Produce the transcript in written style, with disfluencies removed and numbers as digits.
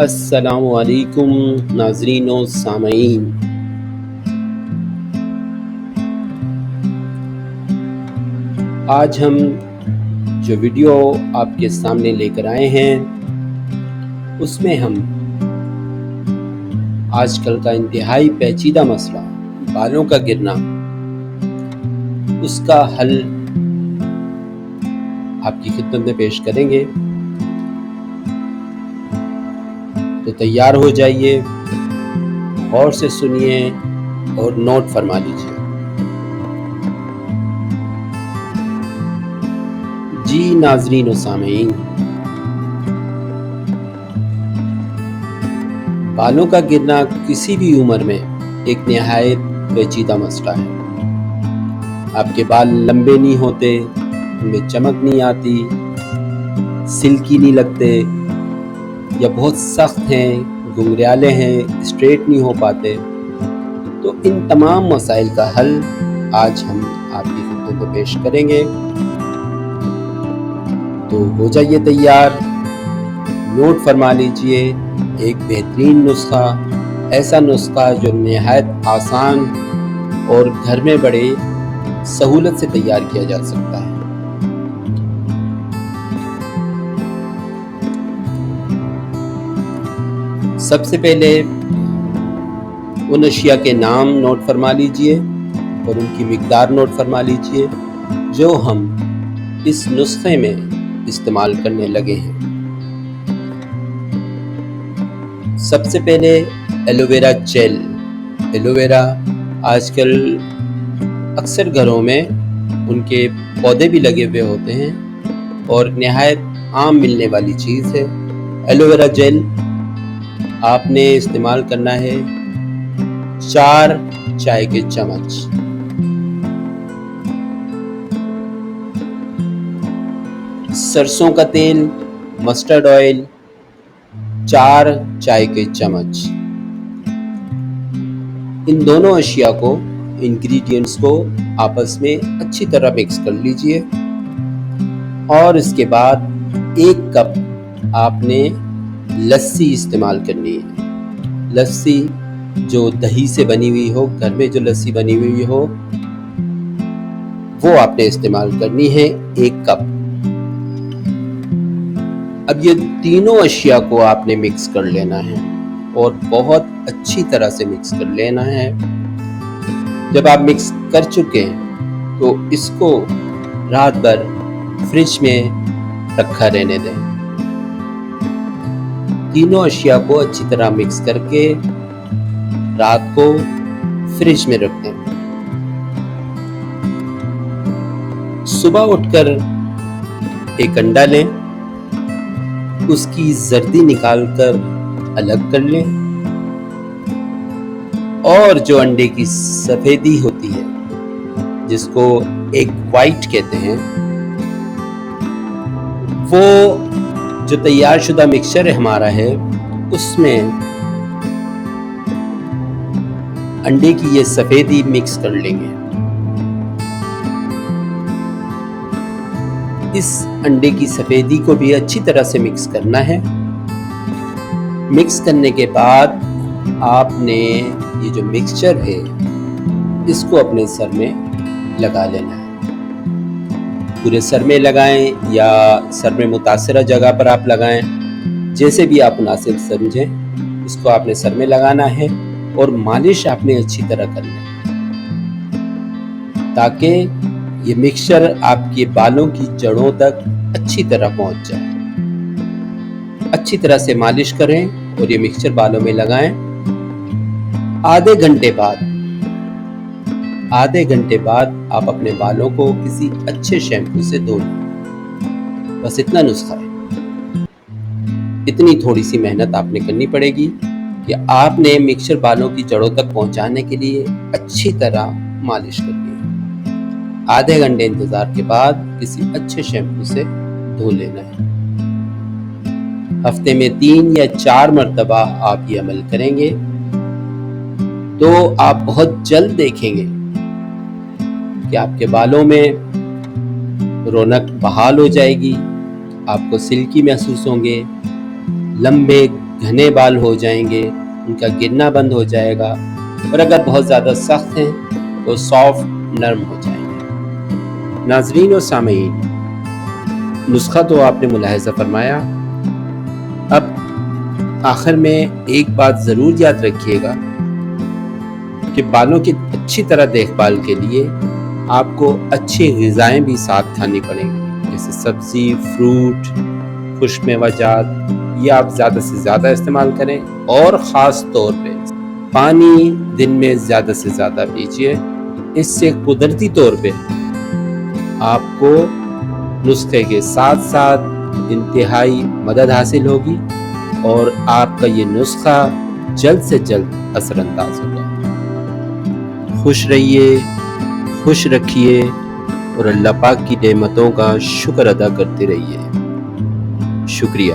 السلام علیکم ناظرین و سامعین، آج ہم جو ویڈیو آپ کے سامنے لے کر آئے ہیں اس میں ہم آج کل کا انتہائی پیچیدہ مسئلہ بالوں کا گرنا، اس کا حل آپ کی خدمت میں پیش کریں گے، تو تیار ہو جائیے، غور سے سنیے اور نوٹ فرما لیجیے۔ جی ناظرین و سامعین، بالوں کا گرنا کسی بھی عمر میں ایک نہایت پیچیدہ مسئلہ ہے۔ آپ کے بال لمبے نہیں ہوتے، ان میں چمک نہیں آتی، سلکی نہیں لگتے، یا بہت سخت ہیں، گنگریالے ہیں، اسٹریٹ نہیں ہو پاتے، تو ان تمام مسائل کا حل آج ہم آپ کی خدمت میں پیش کریں گے۔ تو ہو جائیے تیار، نوٹ فرما لیجئے ایک بہترین نسخہ، ایسا نسخہ جو نہایت آسان اور گھر میں بڑے سہولت سے تیار کیا جا سکتا ہے۔ سب سے پہلے ان اشیاء کے نام نوٹ فرما لیجئے اور ان کی مقدار نوٹ فرما لیجئے جو ہم اس نسخے میں استعمال کرنے لگے ہیں۔ سب سے پہلے aloe vera gel. Aloe vera آج کل اکثر گھروں میں ان کے پودے بھی لگے ہوئے ہوتے ہیں اور نہایت عام ملنے والی چیز ہے۔ ایلو ویرا جیل آپ نے استعمال کرنا ہے 4 چائے کے چمچ۔ سرسوں کا تیل، مسٹرڈ آئل 4 چائے کے چمچ۔ ان دونوں اشیاء کو، انگریڈینٹس کو آپس میں اچھی طرح مکس کر لیجئے، اور اس کے بعد 1 کپ آپ نے لسی استعمال کرنی ہے۔ لسی جو دہی سے بنی ہوئی ہو، گھر میں جو لسی بنی ہوئی ہو وہ آپ نے استعمال کرنی ہے، 1 کپ۔ اب یہ تینوں اشیاء کو آپ نے مکس کر لینا ہے اور بہت اچھی طرح سے مکس کر لینا ہے۔ جب آپ مکس کر چکے ہیں تو اس کو رات بھر فریج میں رکھا رہنے دیں۔ تینوں اشیاء کو اچھی طرح مکس کر کے رات کو فریج میں رکھ دیں۔ صبح اٹھ کر ایک انڈا لیں، اس کی زردی نکال کر الگ کر لیں، اور جو انڈے کی سفیدی ہوتی ہے جس کو ایگ وائٹ کہتے ہیں، وہ جو تیار شدہ مکسچر ہمارا ہے اس میں انڈے کی یہ سفیدی مکس کر لیں گے۔ اس انڈے کی سفیدی کو بھی اچھی طرح سے مکس کرنا ہے۔ مکس کرنے کے بعد آپ نے یہ جو مکسچر ہے اس کو اپنے سر میں لگا لینا ہے۔ پورے سر میں لگائیں یا سر میں متاثرہ جگہ پر آپ لگائیں، جیسے بھی آپ مناسب سمجھیں، اس کو آپ نے سر میں لگانا ہے اور مالش آپ نے اچھی طرح کرنا ہے تاکہ یہ مکسچر آپ کے بالوں کی جڑوں تک اچھی طرح پہنچ جائے۔ اچھی طرح سے مالش کریں اور یہ مکسچر بالوں میں لگائیں۔ آدھے گھنٹے بعد آپ اپنے بالوں کو کسی اچھے شیمپو سے دھو لیں۔ بس اتنا نسخہ ہے۔ اتنی تھوڑی سی محنت آپ نے کرنی پڑے گی کہ آپ نے مکسچر بالوں کی جڑوں تک پہنچانے کے لیے اچھی طرح مالش کرنی ہے۔ آدھے گھنٹے انتظار کے بعد کسی اچھے شیمپو سے دھو لینا ہے۔ ہفتے میں 3 یا 4 مرتبہ آپ یہ عمل کریں گے تو آپ بہت جلد دیکھیں گے کہ آپ کے بالوں میں رونق بحال ہو جائے گی، آپ کو سلکی محسوس ہوں گے، لمبے گھنے بال ہو جائیں گے، ان کا گرنا بند ہو جائے گا، اور اگر بہت زیادہ سخت ہیں تو سافٹ نرم ہو جائیں گے۔ ناظرین و سامعین، نسخہ تو آپ نے ملاحظہ فرمایا۔ اب آخر میں ایک بات ضرور یاد رکھیے گا کہ بالوں کی اچھی طرح دیکھ بھال کے لیے آپ کو اچھی غذائیں بھی ساتھ کھانی پڑیں گی، جیسے سبزی، فروٹ، خشک میوہ جات، یہ آپ زیادہ سے زیادہ استعمال کریں، اور خاص طور پہ پانی دن میں زیادہ سے زیادہ پیجیے۔ اس سے قدرتی طور پہ آپ کو نسخے کے ساتھ ساتھ انتہائی مدد حاصل ہوگی، اور آپ کا یہ نسخہ جلد سے جلد اثر انداز ہوگا۔ خوش رہیے، خوش رکھیے، اور اللہ پاک کی نعمتوں کا شکر ادا کرتے رہیے۔ شکریہ۔